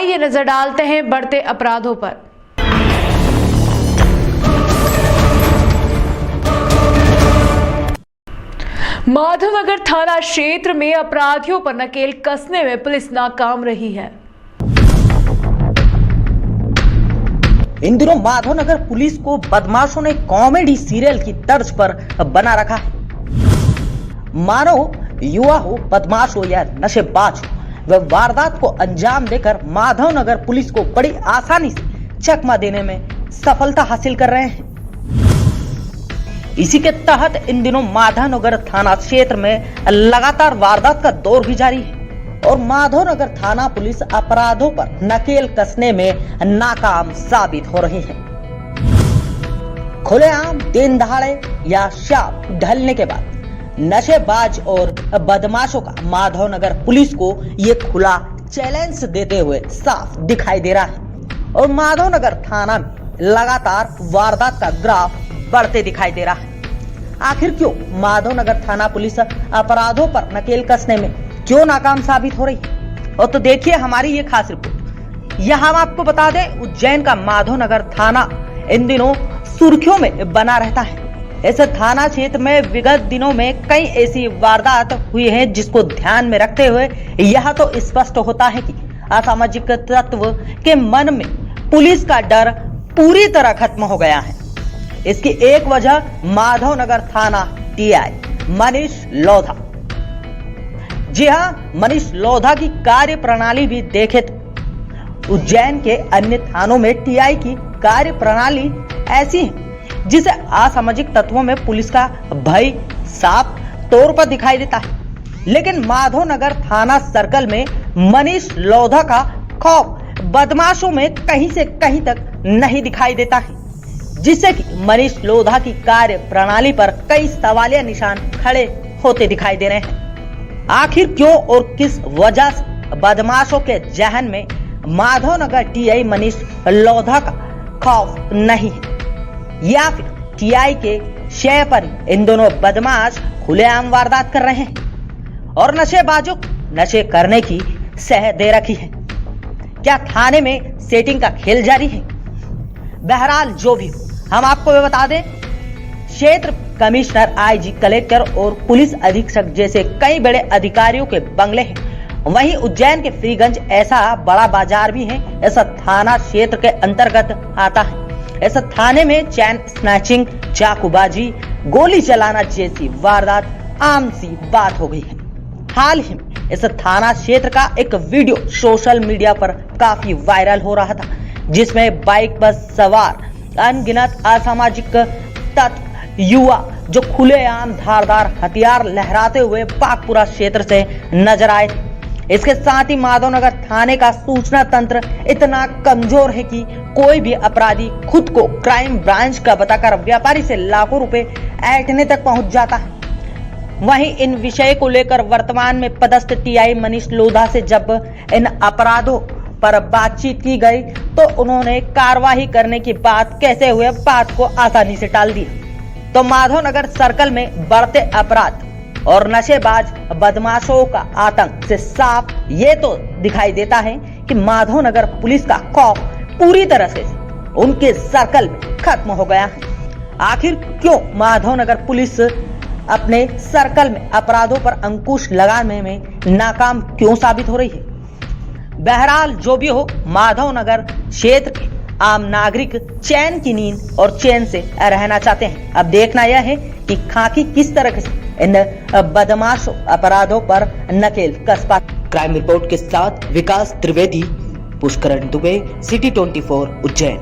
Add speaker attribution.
Speaker 1: आइए नजर डालते हैं बढ़ते अपराधों पर। माधवनगर थाना क्षेत्र में अपराधियों पर नकेल कसने में पुलिस नाकाम रही है।
Speaker 2: इन दिनों माधवनगर पुलिस को बदमाशों ने कॉमेडी सीरियल की तर्ज पर बना रखा है। मानो युवा हो, बदमाश हो या नशेबाज हो, वह वारदात को अंजाम देकर माधवनगर पुलिस को बड़ी आसानी से चकमा देने में सफलता हासिल कर रहे हैं। इसी के तहत इन दिनों माधवनगर थाना क्षेत्र में लगातार वारदात का दौर भी जारी है और माधवनगर थाना पुलिस अपराधों पर नकेल कसने में नाकाम साबित हो रही है। खुलेआम दिन दहाड़े या शाम ढलने के बाद नशेबाज और बदमाशों का माधवनगर पुलिस को ये खुला चैलेंज देते हुए साफ दिखाई दे रहा है और माधवनगर थाना में लगातार वारदात का ग्राफ बढ़ते दिखाई दे रहा है। आखिर क्यों माधवनगर थाना पुलिस अपराधों पर नकेल कसने में क्यों नाकाम साबित हो रही है? और तो देखिए हमारी ये खास रिपोर्ट। यह हम आपको बता दें, उज्जैन का माधवनगर थाना इन दिनों सुर्खियों में बना रहता है। इस थाना क्षेत्र में विगत दिनों में कई ऐसी वारदात हुई हैं जिसको ध्यान में रखते हुए यह तो स्पष्ट होता है कि असामाजिक तत्व के मन में पुलिस का डर पूरी तरह खत्म हो गया है। इसकी एक वजह माधवनगर थाना टीआई मनीष लोधा। जी हां, मनीष लोधा की कार्य प्रणाली भी देखे तो उज्जैन के अन्य थानों में टीआई की कार्य प्रणाली ऐसी है जिसे असामाजिक तत्वों में पुलिस का भय साफ तौर पर दिखाई देता है, लेकिन माधवनगर थाना सर्कल में मनीष लोधा का खौफ बदमाशों में कहीं से कहीं तक नहीं दिखाई देता है, जिससे कि मनीष लोधा की कार्य प्रणाली पर कई सवालिया निशान खड़े होते दिखाई दे रहे हैं। आखिर क्यों और किस वजह से बदमाशों के जहन में माधवनगर टीआई मनीष लोधा का खौफ नहीं है, या फिर टीआई के शय पर इन दोनों बदमाश खुलेआम वारदात कर रहे हैं और नशेबाजों को नशे करने की सह दे रखी है? क्या थाने में सेटिंग का खेल जारी है? बहरहाल जो भी हो, हम आपको ये बता दें, क्षेत्र कमिश्नर, आईजी, कलेक्टर और पुलिस अधीक्षक जैसे कई बड़े अधिकारियों के बंगले हैं। वहीं उज्जैन के फ्रीगंज ऐसा बड़ा बाजार भी है, ऐसा थाना क्षेत्र के अंतर्गत आता है। ऐसा थाने में चैन स्नैचिंग, चाकूबाजी, गोली चलाना जैसी वारदात आम सी बात हो गई है। हाल ही में इस थाना क्षेत्र का एक वीडियो सोशल मीडिया पर काफी वायरल हो रहा था, जिसमें बाइक पर सवार अनगिनत असामाजिक तत्व युवा जो खुलेआम धारदार हथियार लहराते हुए बागपुरा क्षेत्र से नजर आए थे। इसके साथ ही माधवनगर थाने का सूचना तंत्र इतना कमजोर है कि कोई भी अपराधी खुद को क्राइम ब्रांच का बताकर व्यापारी से लाखों रुपए ऐंठने तक पहुंच जाता है। वहीं इन विषय को लेकर वर्तमान में पदस्थ टीआई मनीष लोधा से जब इन अपराधों पर बातचीत की गई तो उन्होंने कार्रवाई करने की बात कहते हुए बात को आसानी से टाल दिया। तो माधवनगर सर्कल में बढ़ते अपराध और नशेबाज बदमाशों का आतंक से साफ ये तो दिखाई देता है कि माधवनगर पुलिस का खौफ पूरी तरह से उनके सर्कल में खत्म हो गया है। आखिर क्यों माधवनगर पुलिस अपने सर्कल में अपराधों पर अंकुश लगाने में नाकाम क्यों साबित हो रही है? बहरहाल जो भी हो, माधवनगर क्षेत्र के आम नागरिक चैन की नींद और चैन से रहना चाहते हैं। अब देखना यह है कि खाकी किस तरह से इन बदमाशों अपराधों पर नकेल कस पाते। क्राइम रिपोर्ट के साथ विकास त्रिवेदी, पुष्करण दुबे, सिटी 24 उज्जैन।